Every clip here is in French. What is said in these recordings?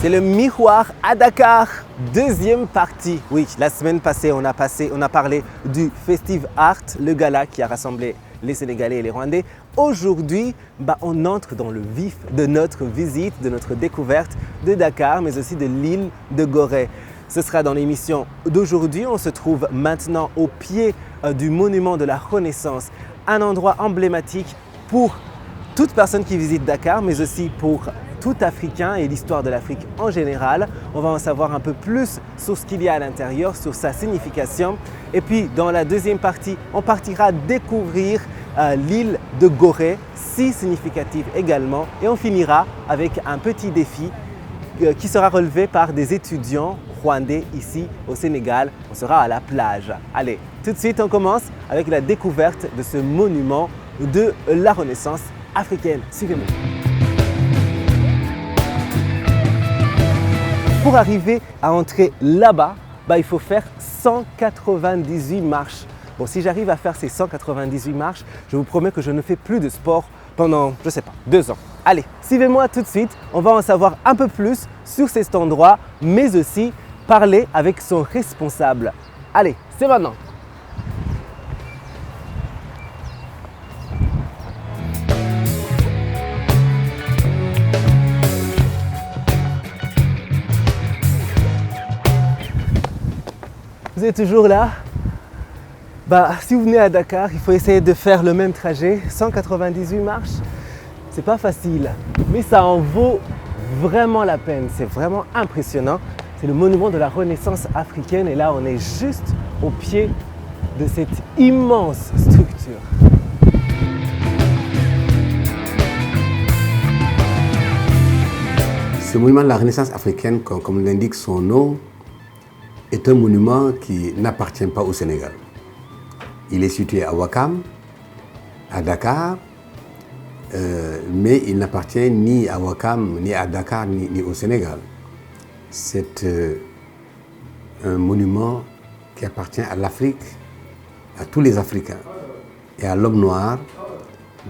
C'est le miroir à Dakar, deuxième partie. Oui, la semaine passée, on a parlé du Festive Art, le gala qui a rassemblé les Sénégalais et les Rwandais. Aujourd'hui, on entre dans le vif de notre visite, de notre découverte de Dakar, mais aussi de l'île de Gorée. Ce sera dans l'émission d'aujourd'hui. On se trouve maintenant au pied du monument de la Renaissance, un endroit emblématique pour toute personne qui visite Dakar, mais aussi pour tout Africain et l'histoire de l'Afrique en général. On va en savoir un peu plus sur ce qu'il y a à l'intérieur, sur sa signification. Et puis, dans la deuxième partie, on partira découvrir l'île de Gorée, si significative également. Et on finira avec un petit défi qui sera relevé par des étudiants rwandais ici au Sénégal. On sera à la plage. Allez, tout de suite, on commence avec la découverte de ce monument de la Renaissance africaine. Suivez-moi. Pour arriver à entrer là-bas, il faut faire 198 marches. Bon, si j'arrive à faire ces 198 marches, je vous promets que je ne fais plus de sport pendant, 2 ans. Allez, suivez-moi tout de suite. On va en savoir un peu plus sur cet endroit, mais aussi parler avec son responsable. Allez, c'est maintenant. Vous êtes toujours là? Si vous venez à Dakar, il faut essayer de faire le même trajet, 198 marches. C'est pas facile, mais ça en vaut vraiment la peine. C'est vraiment impressionnant. C'est le monument de la Renaissance africaine et là, on est juste au pied de cette immense structure. Ce monument de la Renaissance africaine, comme l'indique son nom, est un monument qui n'appartient pas au Sénégal. Il est situé à Ouakam, à Dakar, mais il n'appartient ni à Ouakam, ni à Dakar, ni au Sénégal. C'est un monument qui appartient à l'Afrique, à tous les Africains, et à l'homme noir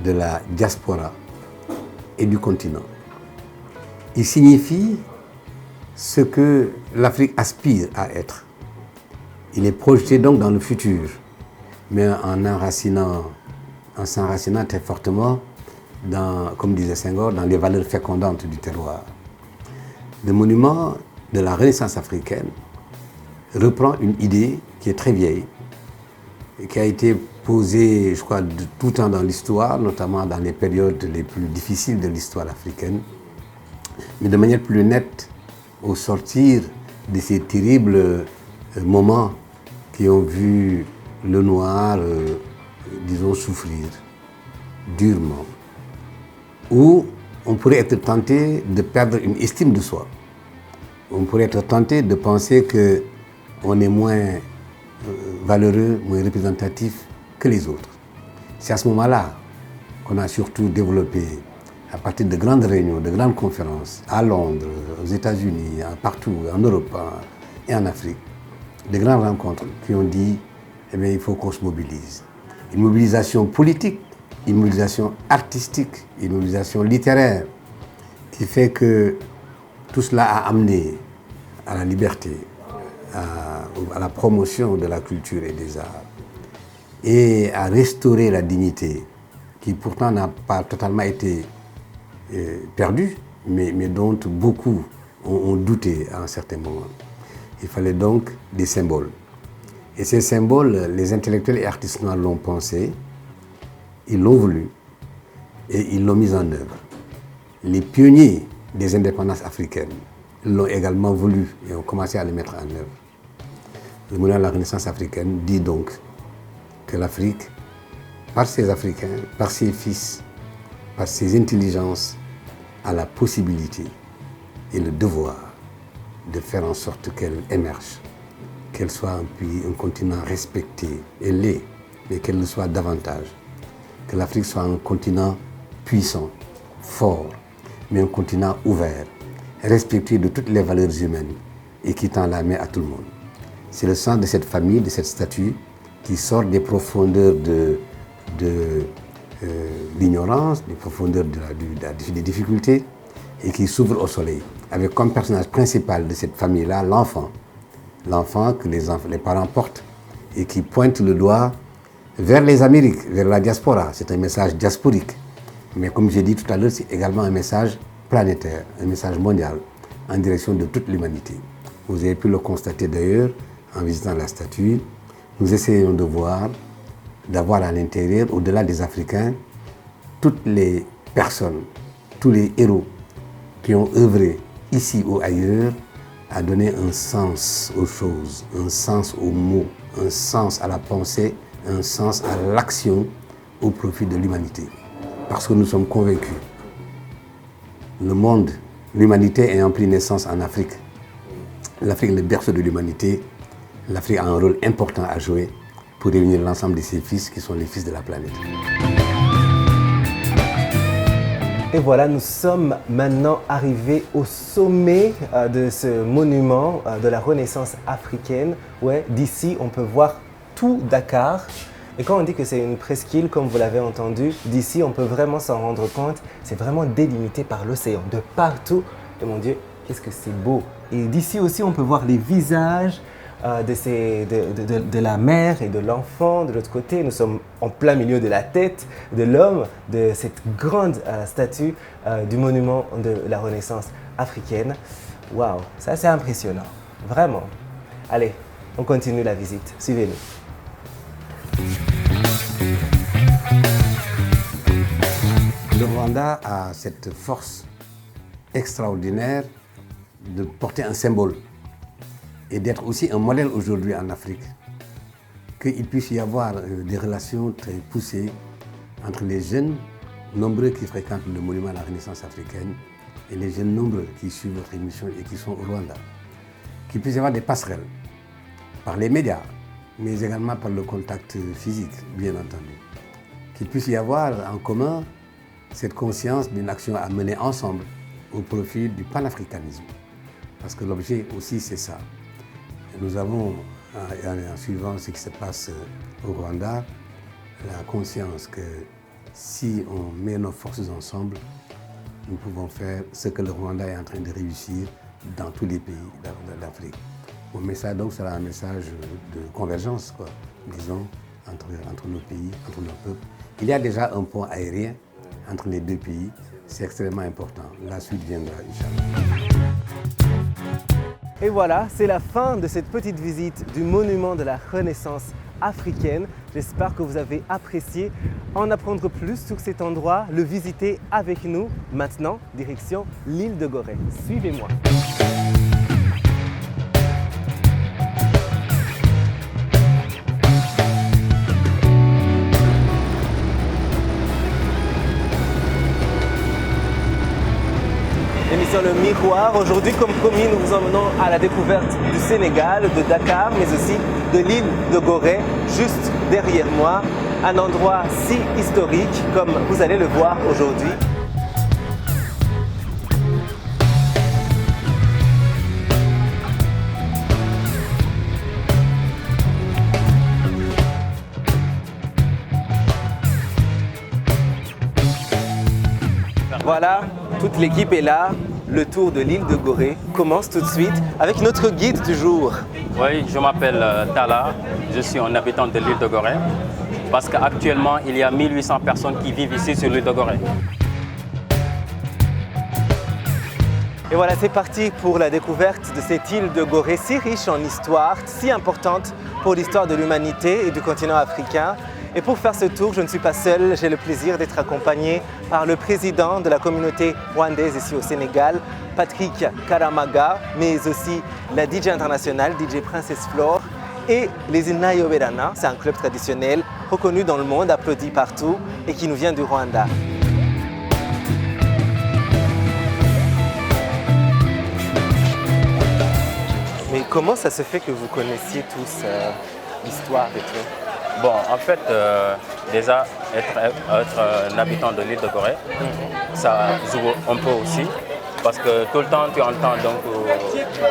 de la diaspora et du continent. Il signifie ce que l'Afrique aspire à être. Il est projeté donc dans le futur, mais en s'enracinant très fortement dans, comme disait Senghor, dans les valeurs fécondantes du terroir. Le monument de la Renaissance africaine reprend une idée qui est très vieille, et qui a été posée, je crois, de tout temps dans l'histoire, notamment dans les périodes les plus difficiles de l'histoire africaine, mais de manière plus nette au sortir de ces terribles moments qui ont vu le noir, disons, souffrir durement. Ou on pourrait être tenté de perdre une estime de soi. On pourrait être tenté de penser qu'on est moins valeureux, moins représentatif que les autres. C'est à ce moment-là qu'on a surtout développé, à partir de grandes réunions, de grandes conférences, à Londres, aux États-Unis, partout, en Europe et en Afrique, de grandes rencontres qui ont dit il faut qu'on se mobilise. Une mobilisation politique, une mobilisation artistique, une mobilisation littéraire, qui fait que tout cela a amené à la liberté, à la promotion de la culture et des arts, et à restaurer la dignité, qui pourtant n'a pas totalement été perdue, mais dont beaucoup ont douté à un certain moment. Il fallait donc des symboles. Et ces symboles, les intellectuels et artistes noirs l'ont pensé, ils l'ont voulu et ils l'ont mis en œuvre. Les pionniers des indépendances africaines l'ont également voulu et ont commencé à le mettre en œuvre. Le monument de la Renaissance africaine dit donc que l'Afrique, par ses Africains, par ses fils, par ses intelligences, a la possibilité et le devoir de faire en sorte qu'elle émerge, qu'elle soit un continent respecté, elle l'est, mais qu'elle le soit davantage, que l'Afrique soit un continent puissant, fort, mais un continent ouvert, respectueux de toutes les valeurs humaines et qui tend la main à tout le monde. C'est le sens de cette famille, de cette statue, qui sort des profondeurs de l'ignorance, des profondeurs des difficultés, et qui s'ouvre au soleil, avec comme personnage principal de cette famille-là l'enfant. L'enfant que les parents portent et qui pointe le doigt vers les Amériques, vers la diaspora. C'est un message diasporique. Mais comme j'ai dit tout à l'heure, c'est également un message planétaire, un message mondial, en direction de toute l'humanité. Vous avez pu le constater d'ailleurs en visitant la statue. Nous essayons d'avoir à l'intérieur, au-delà des Africains, toutes les personnes, tous les héros qui ont œuvré ici ou ailleurs à donner un sens aux choses, un sens aux mots, un sens à la pensée, un sens à l'action au profit de l'humanité. Parce que nous sommes convaincus. Le monde, l'humanité ayant pris naissance en Afrique, l'Afrique est le berceau de l'humanité, l'Afrique a un rôle important à jouer pour réunir l'ensemble de ses fils qui sont les fils de la planète. Et voilà, nous sommes maintenant arrivés au sommet de ce monument de la Renaissance africaine. Ouais, d'ici, on peut voir tout Dakar. Et quand on dit que c'est une presqu'île, comme vous l'avez entendu, d'ici, on peut vraiment s'en rendre compte. C'est vraiment délimité par l'océan, de partout. Et mon Dieu, qu'est-ce que c'est beau! Et d'ici aussi, on peut voir les visages de la mère et de l'enfant. De l'autre côté, nous sommes en plein milieu de la tête de l'homme, de cette grande statue du monument de la Renaissance africaine. Waouh, ça c'est impressionnant, vraiment. Allez, on continue la visite, suivez-nous. Le Rwanda a cette force extraordinaire de porter un symbole et d'être aussi un modèle aujourd'hui en Afrique. Qu'il puisse y avoir des relations très poussées entre les jeunes nombreux qui fréquentent le monument de la Renaissance africaine et les jeunes nombreux qui suivent votre émission et qui sont au Rwanda. Qu'il puisse y avoir des passerelles par les médias, mais également par le contact physique, bien entendu. Qu'il puisse y avoir en commun cette conscience d'une action à mener ensemble au profit du panafricanisme. Parce que l'objet aussi, c'est ça. Nous avons, en suivant ce qui se passe au Rwanda, la conscience que si on met nos forces ensemble, nous pouvons faire ce que le Rwanda est en train de réussir dans tous les pays d'Afrique. Mon message donc sera un message de convergence, quoi, disons, entre nos pays, entre nos peuples. Il y a déjà un pont aérien entre les deux pays, c'est extrêmement important. La suite viendra, Inch'Allah. Et voilà, c'est la fin de cette petite visite du monument de la Renaissance africaine. J'espère que vous avez apprécié en apprendre plus sur cet endroit, le visiter avec nous. Maintenant, direction l'île de Gorée. Suivez-moi. L'émission Le Miroir. Aujourd'hui, comme promis, nous vous emmenons à la découverte du Sénégal, de Dakar, mais aussi de l'île de Gorée, juste derrière moi. Un endroit si historique, comme vous allez le voir aujourd'hui. Voilà, toute l'équipe est là. Le tour de l'île de Gorée commence tout de suite avec notre guide du jour. Oui, je m'appelle Tala, je suis un habitant de l'île de Gorée parce qu'actuellement il y a 1800 personnes qui vivent ici sur l'île de Gorée. Et voilà, c'est parti pour la découverte de cette île de Gorée si riche en histoire, si importante pour l'histoire de l'humanité et du continent africain. Et pour faire ce tour, je ne suis pas seul, j'ai le plaisir d'être accompagné par le président de la communauté rwandaise ici au Sénégal, Patrick Karamaga, mais aussi la DJ internationale, DJ Princess Flore, et les Inayoberana, c'est un club traditionnel reconnu dans le monde, applaudi partout et qui nous vient du Rwanda. Mais comment ça se fait que vous connaissiez tous l'histoire de tout? Bon, en fait, déjà, être un habitant de l'île de Gorée, ça joue un peu aussi, parce que tout le temps, tu entends donc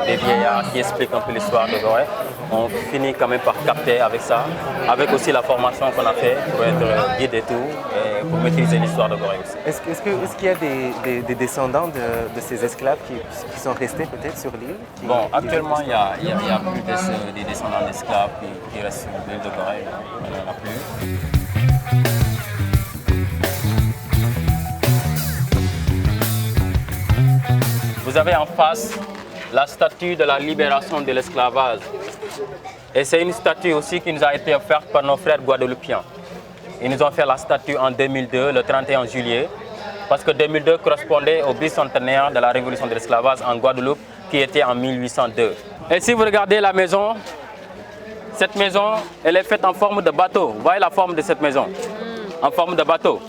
des vieillards qui expliquent un peu l'histoire de Gorée. on finit quand même par capter avec ça, avec aussi la formation qu'on a fait pour être guide et tout, et pour maîtriser l'histoire de Gorée aussi. Est-ce qu'il y a des descendants de ces esclaves qui sont restés peut-être sur l'île? Bon, actuellement, il n'y a plus des descendants d'esclaves qui restent sur l'île de Gorée. Il n'y en a plus. Vous avez en face la statue de la libération de l'esclavage. Et c'est une statue aussi qui nous a été offerte par nos frères guadeloupéens. Ils nous ont fait la statue en 2002, le 31 juillet, parce que 2002 correspondait au bicentenaire de la révolution de l'esclavage en Guadeloupe, qui était en 1802. Et si vous regardez la maison, cette maison, elle est faite en forme de bateau. Vous voyez la forme de cette maison? En forme de bateau.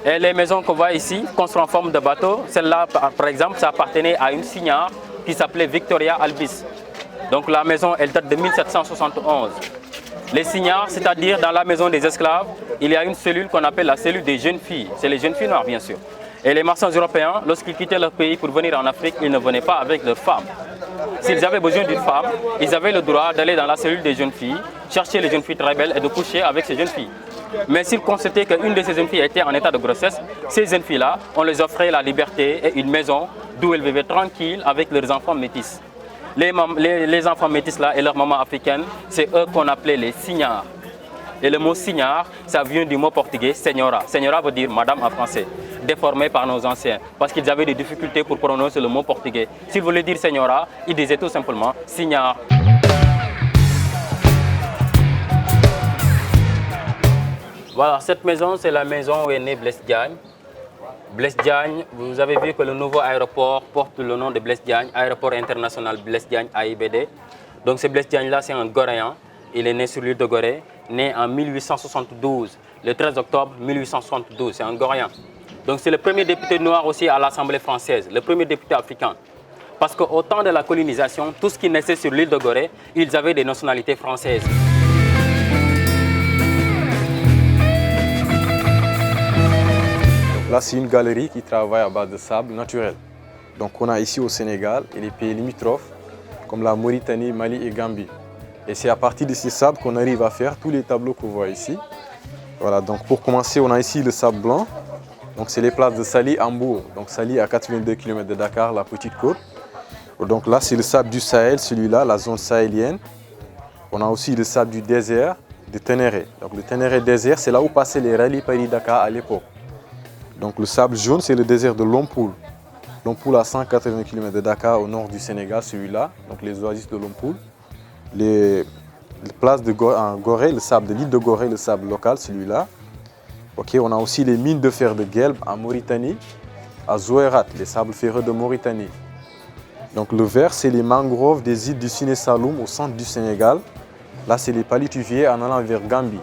Et les maisons qu'on voit ici, construites en forme de bateau, celle-là, par exemple, ça appartenait à une signare qui s'appelait Victoria Albis. Donc la maison, elle date de 1771. Les signares, c'est-à-dire dans la maison des esclaves, il y a une cellule qu'on appelle la cellule des jeunes filles. C'est les jeunes filles noires, bien sûr. Et les marchands européens, lorsqu'ils quittaient leur pays pour venir en Afrique, ils ne venaient pas avec leurs femmes. S'ils avaient besoin d'une femme, ils avaient le droit d'aller dans la cellule des jeunes filles, chercher les jeunes filles très belles et de coucher avec ces jeunes filles. Mais s'ils constataient qu'une de ces jeunes filles était en état de grossesse, ces jeunes filles-là, on les offrait la liberté et une maison d'où elles vivaient tranquilles avec leurs enfants métis. Les enfants métis là et leurs mamans africaines, c'est eux qu'on appelait les signares. Et le mot signare, ça vient du mot portugais senhora. Senhora veut dire madame en français, déformé par nos anciens, parce qu'ils avaient des difficultés pour prononcer le mot portugais. S'ils voulaient dire senhora, ils disaient tout simplement signare. Voilà, cette maison, c'est la maison où est né Blaise Diagne. Blaise Diagne, vous avez vu que le nouveau aéroport porte le nom de Blaise Diagne, aéroport international Blaise Diagne AIBD. Donc ce Blaise Diagne-là, c'est un Goréen. Il est né sur l'île de Gorée, né en 1872, le 13 octobre 1872, c'est un Goréen. Donc c'est le premier député noir aussi à l'Assemblée française, le premier député africain. Parce qu'au temps de la colonisation, tout ce qui naissait sur l'île de Gorée, ils avaient des nationalités françaises. Là, c'est une galerie qui travaille à base de sable naturel. Donc, on a ici au Sénégal et les pays limitrophes, comme la Mauritanie, Mali et Gambie. Et c'est à partir de ces sables qu'on arrive à faire tous les tableaux qu'on voit ici. Voilà, donc pour commencer, on a ici le sable blanc. Donc, c'est les places de Saly, Hambourg. Donc, Saly à 82 km de Dakar, la petite côte. Donc là, c'est le sable du Sahel, celui-là, la zone sahélienne. On a aussi le sable du désert de Ténéré. Donc, le Ténéré désert, c'est là où passaient les rallyes Paris-Dakar à l'époque. Donc le sable jaune, c'est le désert de Lompoul. Lompoul à 180 km de Dakar, au nord du Sénégal, celui-là. Donc les oasis de Lompoul. Les places de Gorée, le sable de l'île de Gorée, le sable local, celui-là. Okay, on a aussi les mines de fer de Guelb en Mauritanie, à Zouérat, les sables ferreux de Mauritanie. Donc le vert, c'est les mangroves des îles du Siné Saloum au centre du Sénégal. Là, c'est les palétuviers en allant vers Gambie.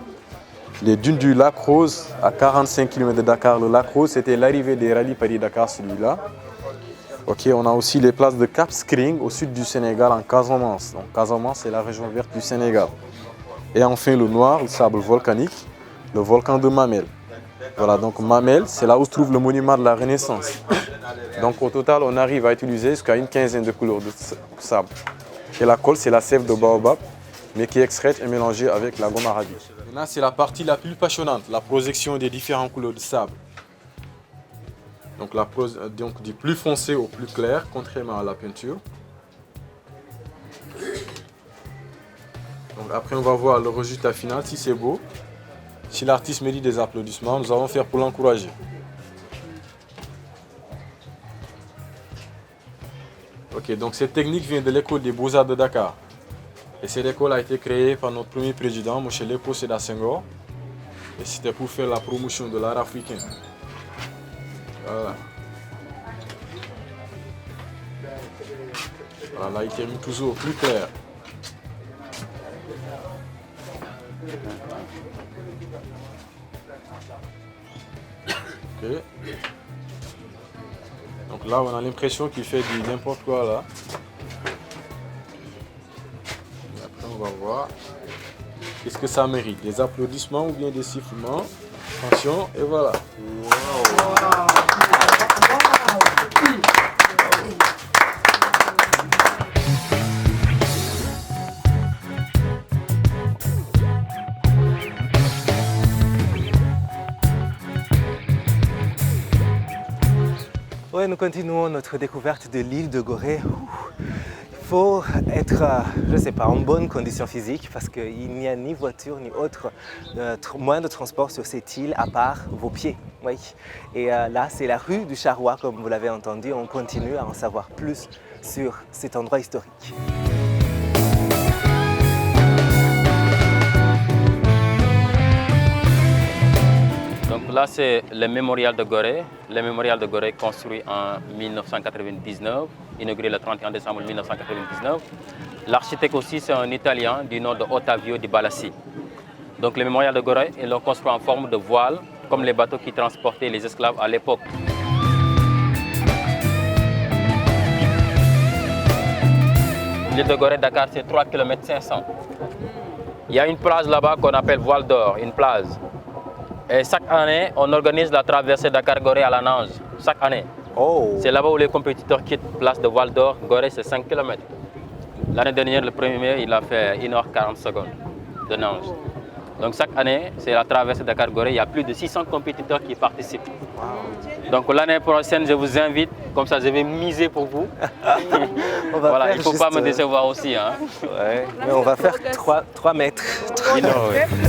Les dunes du lac Rose, à 45 km de Dakar, le lac Rose, c'était l'arrivée des rallyes Paris-Dakar, celui-là. Okay, on a aussi les places de Cap Skirring au sud du Sénégal, en Casamance. Donc Casamance, c'est la région verte du Sénégal. Et enfin le noir, le sable volcanique, le volcan de Mamel. Voilà, donc Mamel, c'est là où se trouve le monument de la Renaissance. Donc au total, on arrive à utiliser jusqu'à une quinzaine de couleurs de sable. Et la colle, c'est la sève de baobab, mais qui est extraite et mélangée avec la gomme arabique. Là, c'est la partie la plus passionnante, la projection des différentes couleurs de sable. Donc, du plus foncé au plus clair, contrairement à la peinture. Donc, après, on va voir le résultat final, si c'est beau. Si l'artiste mérite des applaudissements, nous allons faire pour l'encourager. Ok, donc cette technique vient de l'école des Beaux-Arts de Dakar. Et cette école a été créée par notre premier président, M. Léopold Sédar Senghor. Et c'était pour faire la promotion de l'art africain. Voilà. Voilà, là il termine toujours au plus clair. Ok. Donc là on a l'impression qu'il fait du n'importe quoi là. On va voir qu'est-ce que ça mérite, des applaudissements ou bien des sifflements. Attention, et voilà. Wow. et nous continuons notre découverte de l'île de Gorée. Il faut être, je ne sais pas, en bonne condition physique parce qu'il n'y a ni voiture ni autre moyen de transport sur cette île à part vos pieds. Oui. Et là, c'est la rue du Charrois, comme vous l'avez entendu. On continue à en savoir plus sur cet endroit historique. Donc là, c'est le mémorial de Gorée. Le mémorial de Gorée construit en 1999, inauguré le 31 décembre 1999. L'architecte aussi, c'est un Italien du nom de Ottavio Di Balassi. Donc le mémorial de Gorée, ils l'ont construit en forme de voile, comme les bateaux qui transportaient les esclaves à l'époque. L'île de Gorée-Dakar, c'est 3,5 km. Il y a une plage là-bas qu'on appelle Voile d'Or, une plage. Et chaque année, on organise la traversée Dakar-Gorée à la nage. Chaque année. Oh. C'est là-bas où les compétiteurs quittent place de Voile d'Or. Gorée, c'est 5 km. L'année dernière, le 1er mai, il a fait 1h40 de nage. Donc chaque année, c'est la traversée Dakar-Gorée. Il y a plus de 600 compétiteurs qui participent. Wow. Donc l'année prochaine, je vous invite. Comme ça, je vais miser pour vous. Voilà, il ne faut pas me décevoir aussi. Hein. Ouais, mais on va faire 3 mètres. 3 mètres.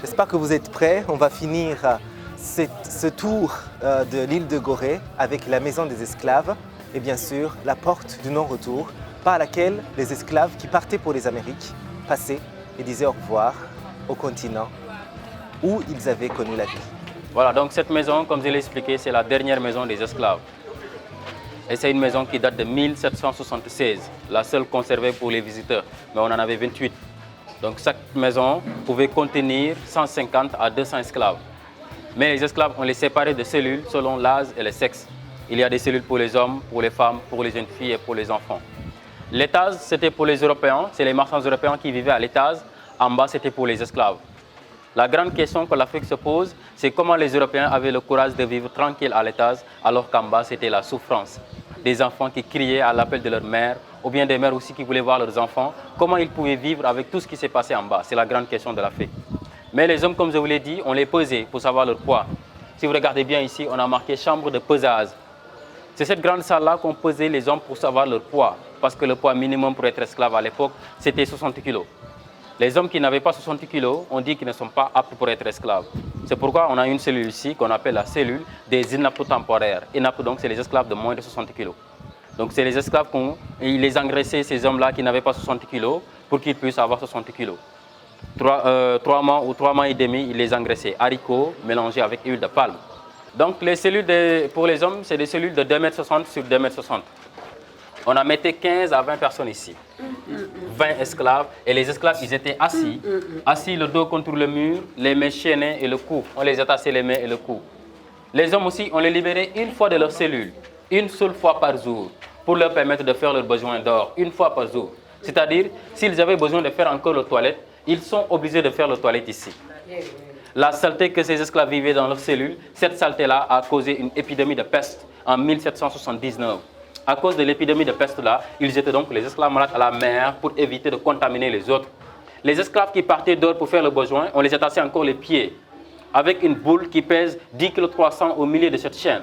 J'espère que vous êtes prêts. On va finir ce tour de l'île de Gorée avec la maison des esclaves et bien sûr la porte du non-retour par laquelle les esclaves qui partaient pour les Amériques passaient et disaient au revoir au continent où ils avaient connu la vie. Voilà, donc cette maison, comme je l'ai expliqué, c'est la dernière maison des esclaves. Et c'est une maison qui date de 1776, la seule conservée pour les visiteurs, mais on en avait 28. Donc chaque maison pouvait contenir 150 à 200 esclaves. Mais les esclaves, on les séparait de cellules selon l'âge et le sexe. Il y a des cellules pour les hommes, pour les femmes, pour les jeunes filles et pour les enfants. L'étage, c'était pour les Européens, c'est les marchands européens qui vivaient à l'étage. En bas, c'était pour les esclaves. La grande question que l'Afrique se pose, c'est comment les Européens avaient le courage de vivre tranquille à l'étage, alors qu'en bas, c'était la souffrance. Des enfants qui criaient à l'appel de leur mère, ou bien des mères aussi qui voulaient voir leurs enfants. Comment ils pouvaient vivre avec tout ce qui s'est passé en bas? C'est la grande question de l'Afrique. Mais les hommes, comme je vous l'ai dit, on les pesait pour savoir leur poids. Si vous regardez bien ici, on a marqué chambre de pesage. C'est cette grande salle-là qu'on pesait les hommes pour savoir leur poids. Parce que le poids minimum pour être esclave à l'époque, c'était 60 kg. Les hommes qui n'avaient pas 60 kg, on dit qu'ils ne sont pas aptes pour être esclaves. C'est pourquoi on a une cellule ici qu'on appelle la cellule des inaptes temporaires. Inaptes, donc, c'est les esclaves de moins de 60 kg. Donc, c'est les esclaves ils les engraissaient, ces hommes-là qui n'avaient pas 60 kg, pour qu'ils puissent avoir 60 kg. 3 mois ou 3 mois et demi, ils les engraissaient. Haricots mélangés avec huile de palme. Donc, les cellules pour les hommes, c'est des cellules de 2,60 m sur 2,60 m. On a mis 15 à 20 personnes ici. 20 esclaves. Et les esclaves, ils étaient assis. Assis, le dos contre le mur, les mains chaînées et le cou. On les attachait les mains et le cou. Les hommes aussi, on les libérait une fois de leur cellule. Une seule fois par jour. Pour leur permettre de faire leurs besoins d'or. Une fois par jour. C'est-à-dire, s'ils avaient besoin de faire encore leur toilette, ils sont obligés de faire leur toilette ici. La saleté que ces esclaves vivaient dans leurs cellules, cette saleté-là a causé une épidémie de peste en 1779. À cause de l'épidémie de peste-là, ils étaient donc les esclaves malades à la mer pour éviter de contaminer les autres. Les esclaves qui partaient dehors pour faire leurs besoins, on les attachait encore les pieds avec une boule qui pèse 10,3 kg au milieu de cette chaîne.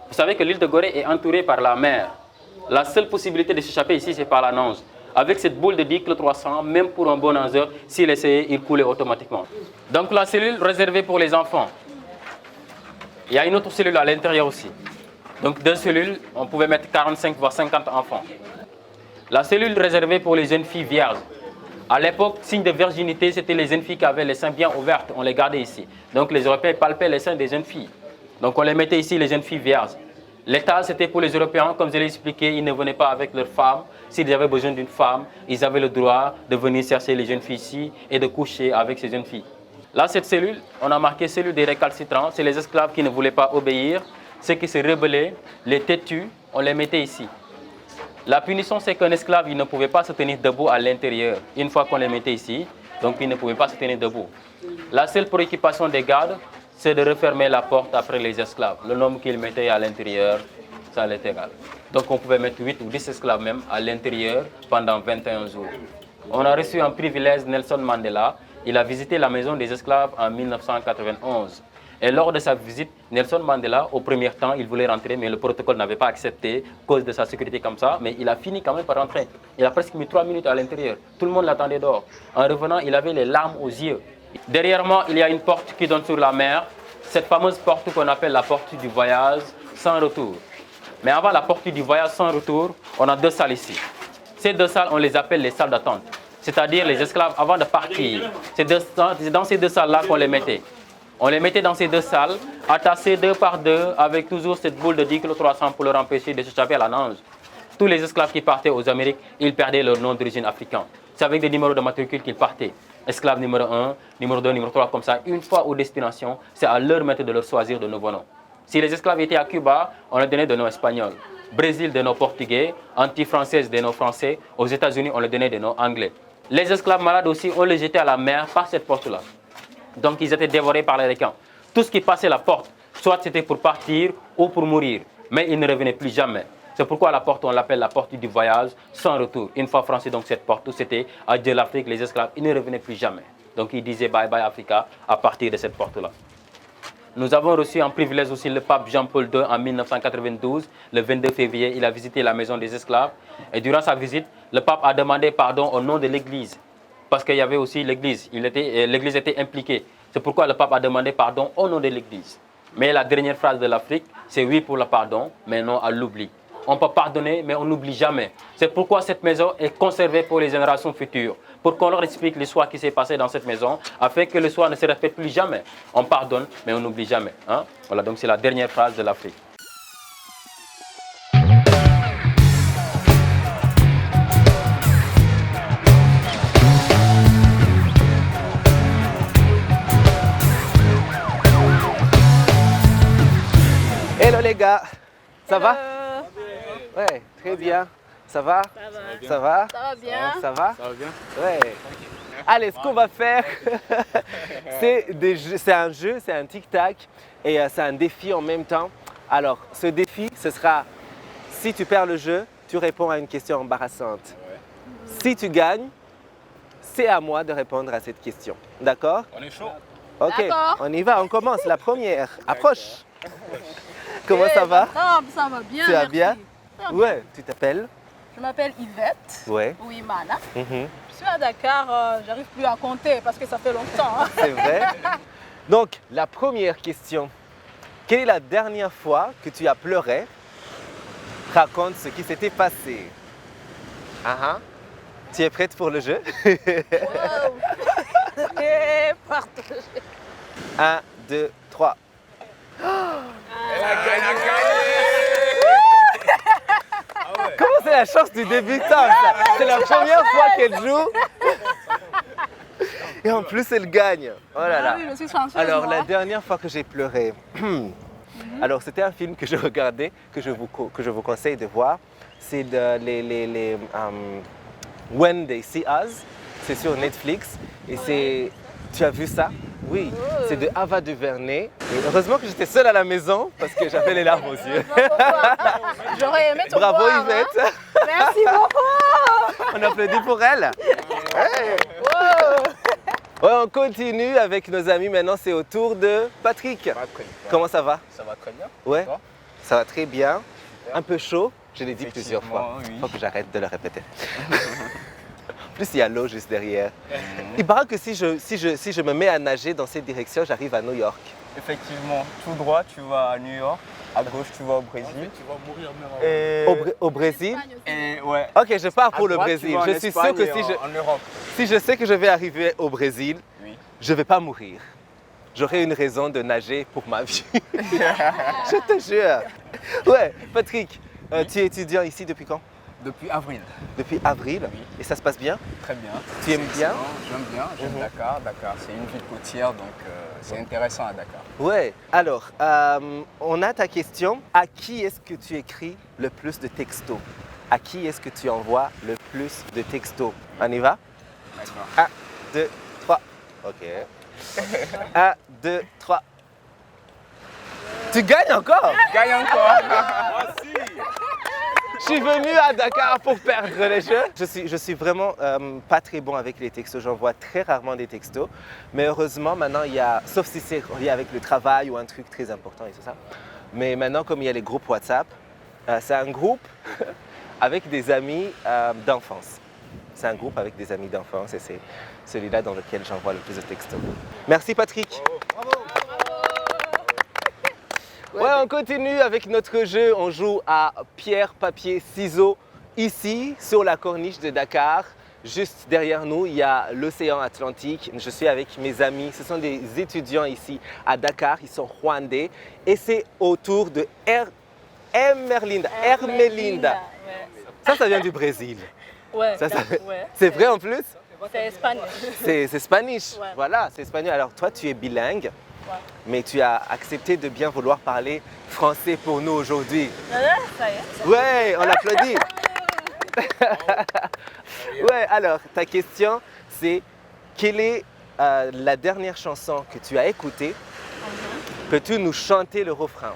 Vous savez que l'île de Gorée est entourée par la mer. La seule possibilité de s'échapper ici, c'est par la nage. Avec cette boule de 10,3 kg, même pour un bon nageur, s'il essayait, il coulait automatiquement. Donc la cellule réservée pour les enfants. Il y a une autre cellule à l'intérieur aussi. Donc 2 cellules, on pouvait mettre 45 voire 50 enfants. La cellule réservée pour les jeunes filles vierges. À l'époque, signe de virginité, c'était les jeunes filles qui avaient les seins bien ouverts. On les gardait ici. Donc les Européens palpaient les seins des jeunes filles. Donc on les mettait ici, les jeunes filles vierges. L'étage, c'était pour les Européens, comme je l'ai expliqué, ils ne venaient pas avec leurs femmes. S'ils avaient besoin d'une femme, ils avaient le droit de venir chercher les jeunes filles ici et de coucher avec ces jeunes filles. Là, cette cellule, on a marqué cellule des récalcitrants. C'est les esclaves qui ne voulaient pas obéir. Ceux qui se rebellaient, les têtus, on les mettait ici. La punition, c'est qu'un esclave, il ne pouvait pas se tenir debout à l'intérieur. Une fois qu'on les mettait ici, donc il ne pouvait pas se tenir debout. La seule préoccupation des gardes, c'est de refermer la porte après les esclaves. Le nombre qu'ils mettaient à l'intérieur, ça allait égal. Donc on pouvait mettre 8 ou 10 esclaves même à l'intérieur pendant 21 jours. On a reçu un privilège Nelson Mandela. Il a visité la maison des esclaves en 1991. Et lors de sa visite, Nelson Mandela, au premier temps, il voulait rentrer, mais le protocole n'avait pas accepté, à cause de sa sécurité comme ça. Mais il a fini quand même par rentrer. Il a presque mis 3 minutes à l'intérieur. Tout le monde l'attendait dehors. En revenant, il avait les larmes aux yeux. Derrière moi, il y a une porte qui donne sur la mer. Cette fameuse porte qu'on appelle la porte du voyage sans retour. Mais avant la porte du voyage sans retour, on a 2 salles ici. Ces 2 salles, on les appelle les salles d'attente. C'est-à-dire les esclaves, avant de partir, c'est dans ces 2 salles-là qu'on les mettait. On les mettait dans ces 2 salles, attassés 2 par 2, avec toujours cette boule de 10 kg 300 pour leur empêcher de s'échapper à la nage. Tous les esclaves qui partaient aux Amériques, ils perdaient leur nom d'origine africain. C'est avec des numéros de matricule qu'ils partaient. Esclave numéro 1, numéro 2, numéro 3, comme ça. Une fois aux destinations, c'est à leur maître de leur choisir de nouveaux noms. Si les esclaves étaient à Cuba, on leur donnait des noms espagnols. Brésil, des noms portugais. Anti-française, des noms français. Aux États-Unis, on leur donnait des noms anglais. Les esclaves malades aussi, on les jetait à la mer par cette porte-là. Donc, ils étaient dévorés par les requins. Tout ce qui passait la porte, soit c'était pour partir ou pour mourir. Mais ils ne revenaient plus jamais. C'est pourquoi la porte, on l'appelle la porte du voyage sans retour. Une fois franchi donc cette porte, c'était adieu l'Afrique, les esclaves, ils ne revenaient plus jamais. Donc ils disaient bye bye Africa à partir de cette porte-là. Nous avons reçu en privilège aussi le pape Jean-Paul II en 1992. Le 22 février, il a visité la maison des esclaves. Et durant sa visite, le pape a demandé pardon au nom de l'Église. Parce qu'il y avait aussi l'Église. L'Église était impliquée. C'est pourquoi le pape a demandé pardon au nom de l'Église. Mais la dernière phrase de l'Afrique, c'est oui pour le pardon, mais non à l'oubli. On peut pardonner, mais on n'oublie jamais. C'est pourquoi cette maison est conservée pour les générations futures. Pour qu'on leur explique l'histoire qui s'est passée dans cette maison, afin que l'histoire ne se répète plus jamais. On pardonne, mais on n'oublie jamais. Hein? Voilà, donc c'est la dernière phrase de l'Afrique. Hello les gars, ça va? Ouais, très bien. Ça va? Ça va? Ça va bien. Ça va? Ça va bien? Ouais. Allez, ce qu'on va faire, c'est un jeu, c'est un tic-tac et c'est un défi en même temps. Alors, ce défi, ce sera, si tu perds le jeu, tu réponds à une question embarrassante. Si tu gagnes, c'est à moi de répondre à cette question. D'accord? On est chaud. Ok, D'accord. on y va, on commence. La première, approche. Comment ça va? Ça va bien. Tu vas merci. bien? Ça va bien. Ouais, tu t'appelles? Je m'appelle Yvette. Ouais. Ouimana. Mhm. Je suis à Dakar, j'arrive plus à compter parce que ça fait longtemps. Hein. C'est vrai. Donc, la première question. Quelle est la dernière fois que tu as pleuré? Raconte ce qui s'était passé. Ah ah. Tu es prête pour le jeu? Wow. Et partagez. 1, 2, 3. Comment c'est la chance du débutant ça? C'est la première fois qu'elle joue. Et en plus, elle gagne. Oh là là. Ah oui, je suis chanceuse. Alors, moi. la dernière fois que j'ai pleuré, alors c'était un film que je regardais, que je vous conseille de voir. C'est When They See Us. C'est sur Netflix. Et c'est. Tu as vu ça? Oui. C'est de Ava DuVernay. Et heureusement que j'étais seule à la maison parce que j'avais les larmes aux yeux. J'aurais aimé te Bravo voir. Yvette. Hein. Merci beaucoup. On applaudit pour elle. Hey. Ouais, on continue avec nos amis. Maintenant, c'est au tour de Patrick. Comment ça va? Ça va très bien. Ouais, Toi? ça va très bien. Un peu chaud, je l'ai dit plusieurs fois. Effectivement, Il oui. faut que j'arrête de le répéter. En plus, il y a l'eau juste derrière. Il paraît que si je me mets à nager dans cette direction, j'arrive à New York. Effectivement, tout droit, tu vas à New York. À gauche, tu vas au Brésil. Tu vas mourir même Et, Au Brésil? et ouais. Ok, je pars pour À le droite, tu Brésil. vas en Je suis sûr Espagne que et en Europe. si je sais que je vais arriver au Brésil, Oui. je ne vais pas mourir. J'aurai une raison de nager pour ma vie. Je te jure. Ouais, Patrick, tu es étudiant ici depuis quand? Depuis avril. Depuis avril. Oui. Et ça se passe bien? Très bien. Tu aimes C'est bien? excellent, j'aime bien, j'aime Dakar. Dakar, c'est une ville côtière, donc c'est intéressant à Dakar. Ouais. Alors, on a ta question. À qui est-ce que tu écris le plus de textos? À qui est-ce que tu envoies le plus de textos? On y va? D'accord. 1, 2, 3. Ok. 1, 2, 3. Tu gagnes encore? Gagne encore. Je suis venu à Dakar pour perdre les jeux. Je suis vraiment pas très bon avec les textos. J'envoie très rarement des textos. Mais heureusement, maintenant, il y a, sauf si c'est lié avec le travail ou un truc très important et tout ça. Mais maintenant, comme il y a les groupes WhatsApp, c'est un groupe avec des amis d'enfance. C'est un groupe avec des amis d'enfance et c'est celui-là dans lequel j'envoie le plus de textos. Merci Patrick. Bravo. Ouais, on continue avec notre jeu. On joue à pierre, papier, ciseaux ici sur la corniche de Dakar. Juste derrière nous, il y a l'océan Atlantique. Je suis avec mes amis. Ce sont des étudiants ici à Dakar. Ils sont rwandais et c'est autour de Ermelinda. Ouais. Ça vient du Brésil. Ouais. Ouais. C'est vrai en plus? C'est espagnol. C'est spanish. Ouais. Voilà, c'est espagnol. Alors toi, tu es bilingue, mais tu as accepté de bien vouloir parler français pour nous aujourd'hui. Ça y est. Ouais, on applaudit. Ouais, alors ta question, c'est quelle est la dernière chanson que tu as écoutée? Peux-tu nous chanter le refrain?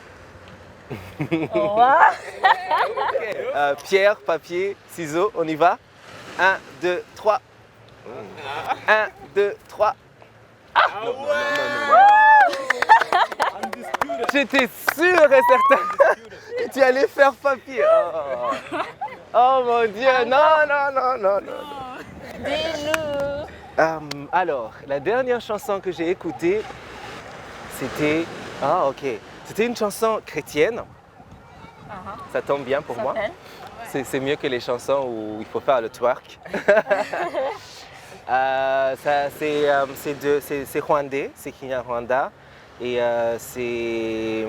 Pierre, papier, ciseaux, on y va? 1, 2, 3. 1, 2, 3. Non. J'étais sûr et certain que tu allais faire papier. Oh mon Dieu, non. Dis-nous. Alors, la dernière chanson que j'ai écoutée, c'était... Ah, ok. C'était une chanson chrétienne. Ça tombe bien pour moi. C'est mieux que les chansons où il faut faire le twerk. C'est rwandais, c'est Kinyarwanda. Et c'est...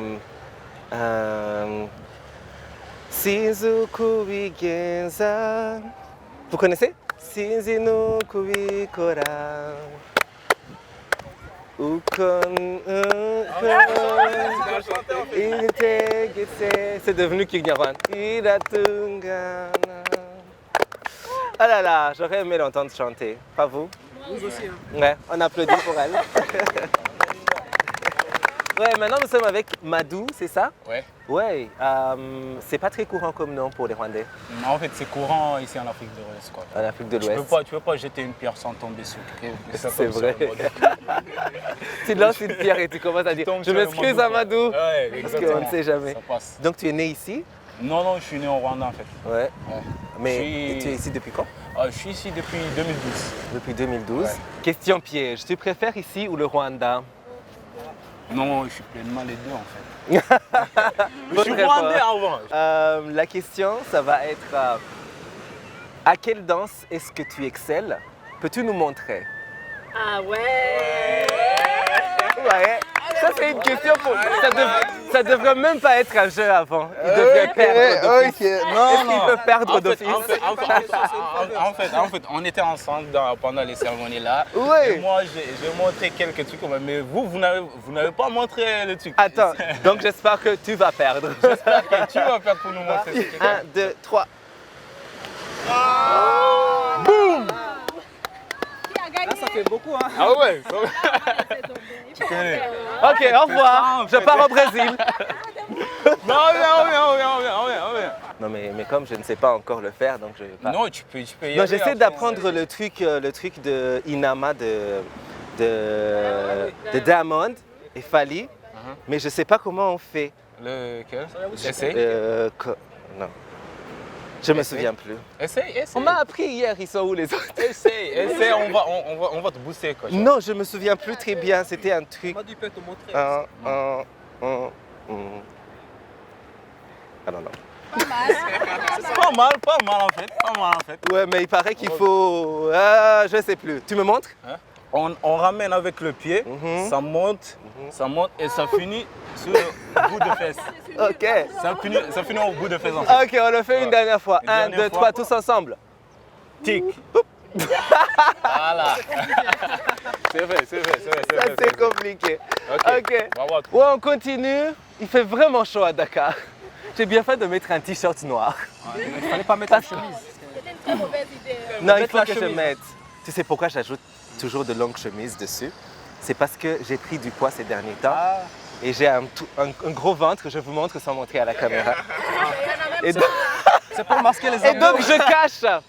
Sinzu kubigenza. Vous connaissez? Sinzi no kubikora. C'est devenu Kinyarwanda. Ah là là, j'aurais aimé l'entendre chanter. Pas vous? Vous aussi. Hein. Ouais, on applaudit pour elle. Ouais, maintenant nous sommes avec Madou, c'est ça? Ouais. Ouais, c'est pas très courant comme nom pour les Rwandais. En fait, c'est courant ici en Afrique de l'Ouest. En Afrique de l'Ouest. Tu peux pas jeter une pierre sans tomber sur quelqu'un. C'est vrai. Tu lances une pierre et tu commences à dire je m'excuse à Madou. Ouais, parce qu'on ne sait jamais. Ça passe. Donc tu es né ici? Non, je suis né au Rwanda en fait. Ouais. Mais tu es ici depuis quand? Je suis ici depuis 2012. Depuis 2012. Ouais. Question piège, tu préfères ici ou le Rwanda? Non, je suis pleinement les deux en fait. Je suis rwandais avant. La question, ça va être à quelle danse est-ce que tu excelles? Peux-tu nous montrer? Ah ouais. Ouais. Ça c'est une question pour... Ça devrait même pas être un jeu avant. Il devrait perdre d'office. Est-ce qu'il peut perdre d'office? En fait, on était ensemble pendant les cérémonies là. Oui. Et moi, j'ai montré quelques trucs, mais vous n'avez pas montré le truc. Attends, donc j'espère que tu vas perdre. J'espère que tu vas perdre pour nous montrer. 1, 2, 3. Boum! Là, ça fait beaucoup, hein. Ah ouais. Tu connais. Ok, au revoir. Je pars au Brésil. Non, on vient. Non, mais comme je ne sais pas encore le faire, donc je vais pas. Non, tu peux y aller. Non, j'essaie d'apprendre le truc de Inama de Diamond et Fali, mais je ne sais pas comment on fait. Lequel? Essaye. Non. Je me souviens plus. Essaye. On m'a appris hier, ils sont où les autres? Essaye, on va te booster quoi. Non, je me souviens plus très bien, c'était un truc. Moi, tu peux te montrer. Ah non. Pas mal en fait. Ouais, mais il paraît qu'il faut... je sais plus. Tu me montres? On ramène avec le pied, ça monte et ça finit sur le bout de fesse. Ok. Ça finit au bout de fesse en fait. Ok, on le fait une dernière fois. Une 1, dernière 2, fois. 3, tous ensemble. Tic. Voilà. C'est vrai. Ça, c'est compliqué. Ok. Bravo à toi. Ouais, on continue. Il fait vraiment chaud à Dakar. J'ai bien fait de mettre un t-shirt noir. Il fallait pas mettre la chemise. C'était une très mauvaise idée. Non, il Mettre faut la que je chemise. mette. Tu sais pourquoi j'ajoute toujours de longues chemises dessus? C'est parce que j'ai pris du poids ces derniers temps. Et j'ai un gros ventre, je vous montre sans montrer à la caméra. Et donc, C'est pour masquer les Et abdos. donc je cache.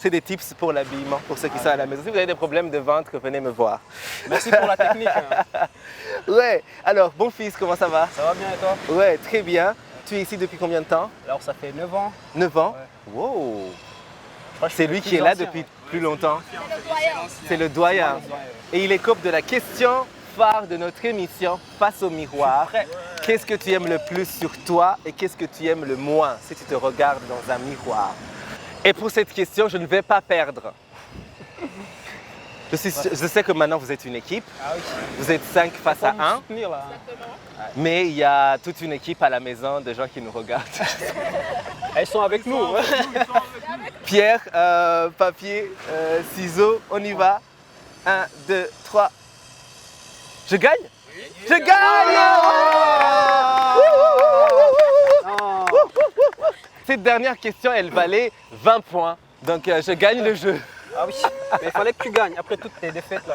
C'est des tips pour l'habillement, pour ceux qui sont à la maison. Si vous avez des problèmes de ventre, venez me voir. Merci pour la technique. Hein. Ouais, alors bon fils, comment ça va? Ça va bien et toi? Ouais, très bien. Tu es ici depuis combien de temps? Alors ça fait 9 ans. 9 ans? Ouais. Wow. Je crois que je C'est suis lui le qui plus est là ancien, depuis ouais. plus longtemps. C'est le doyen. Et il écope de la question phare de notre émission, Face au miroir. Qu'est-ce que tu aimes le plus sur toi et qu'est-ce que tu aimes le moins si tu te regardes dans un miroir? Et pour cette question, je ne vais pas perdre. Je sais que maintenant vous êtes une équipe. Ah oui. Vous êtes 5 face à Faut nous 1. soutenir, là. Mais il y a toute une équipe à la maison de gens qui nous regardent. Ils sont avec nous. Ouais. Pierre, papier, ciseaux, on y va. 1, 2, 3. Je gagne? Je gagne! Cette dernière question, elle valait 20 points. Donc je gagne le jeu. Ah oui, mais il fallait que tu gagnes après toutes tes défaites là.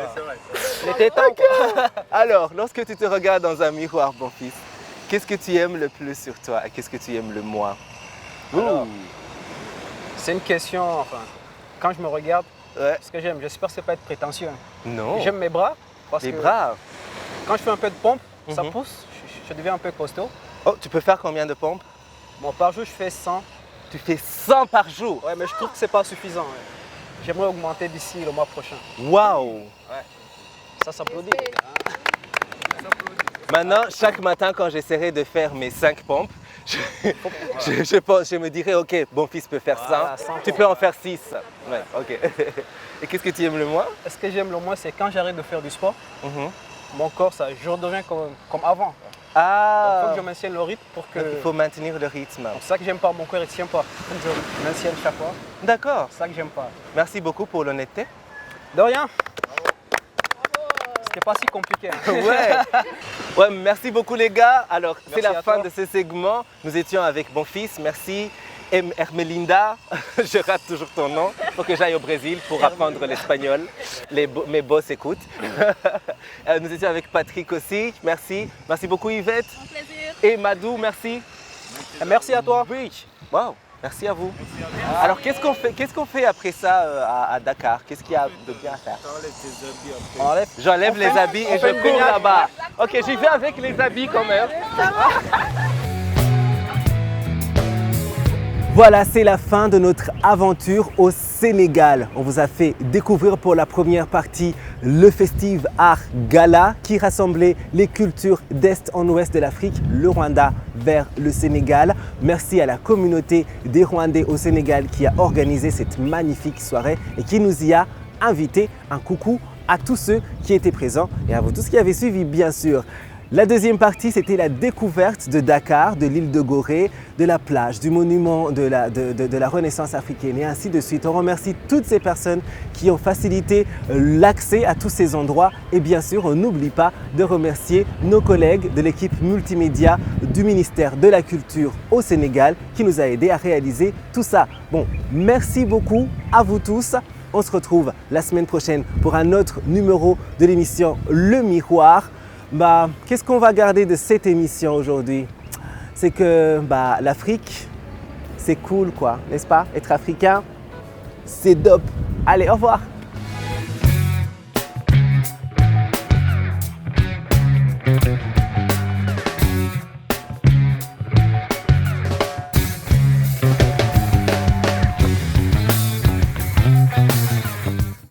Il était temps quoi. Alors, lorsque tu te regardes dans un miroir, mon fils, qu'est-ce que tu aimes le plus sur toi et qu'est-ce que tu aimes le moins? Alors, c'est une question, enfin, quand je me regarde, Ouais. ce que j'aime, j'espère que c'est pas être prétentieux. Non. J'aime mes bras parce Les que bras. quand je fais un peu de pompe, ça Mhm. pousse, je deviens un peu costaud. Oh, tu peux faire combien de pompes? Bon, par jour, je fais 100. Tu fais 100 par jour. Ouais, mais je trouve que c'est pas suffisant. Ouais. J'aimerais augmenter d'ici le mois prochain. Waouh! Ça s'applaudit. Maintenant, chaque matin, quand j'essaierai de faire mes 5 pompes, je me dirais, ok, mon fils peut faire 100, Voilà, 100 tu peux en faire 6. Ouais, ok. Et qu'est-ce que tu aimes le moins? Ce que j'aime le moins, c'est quand j'arrête de faire du sport, Mhm. mon corps, ça, je redeviens comme avant. Il faut Ah, que je maintienne le rythme pour que. il faut maintenir le rythme. C'est ça que j'aime pas, mon corps il tient pas. Il faut que je maintienne chaque fois. D'accord. C'est ça que j'aime pas. Merci beaucoup pour l'honnêteté. De rien. C'était pas si compliqué. Hein. Ouais, merci beaucoup les gars. Alors, c'est Merci la à fin toi. de ce segment. Nous étions avec mon fils. Merci. Hermelinda, je rate toujours ton nom. Il faut que j'aille au Brésil pour apprendre l'espagnol. Mes boss écoutent. Nous étions avec Patrick aussi. Merci. Merci beaucoup Yvette. Un plaisir. Et Madou, merci. Merci à toi. Bridge. Wow. Merci à vous. Alors, qu'est-ce qu'on fait après ça à Dakar? Qu'est-ce qu'il y a de bien à faire? On enlève. J'enlève les habits et on fait je une cours baignade. là-bas. Ok, j'y vais avec les habits quand même. Voilà, c'est la fin de notre aventure au Sénégal. On vous a fait découvrir pour la première partie le Festive Art Gala qui rassemblait les cultures d'Est en Ouest de l'Afrique, le Rwanda vers le Sénégal. Merci à la communauté des Rwandais au Sénégal qui a organisé cette magnifique soirée et qui nous y a invités. Un coucou à tous ceux qui étaient présents et à vous tous qui avez suivi bien sûr. La deuxième partie, c'était la découverte de Dakar, de l'île de Gorée, de la plage, du monument de la Renaissance africaine et ainsi de suite. On remercie toutes ces personnes qui ont facilité l'accès à tous ces endroits et bien sûr, on n'oublie pas de remercier nos collègues de l'équipe multimédia du ministère de la Culture au Sénégal qui nous a aidés à réaliser tout ça. Bon, merci beaucoup à vous tous. On se retrouve la semaine prochaine pour un autre numéro de l'émission Le Miroir. Qu'est-ce qu'on va garder de cette émission aujourd'hui? C'est que l'Afrique, c'est cool quoi, n'est-ce pas? Être africain, c'est dope. Allez, au revoir.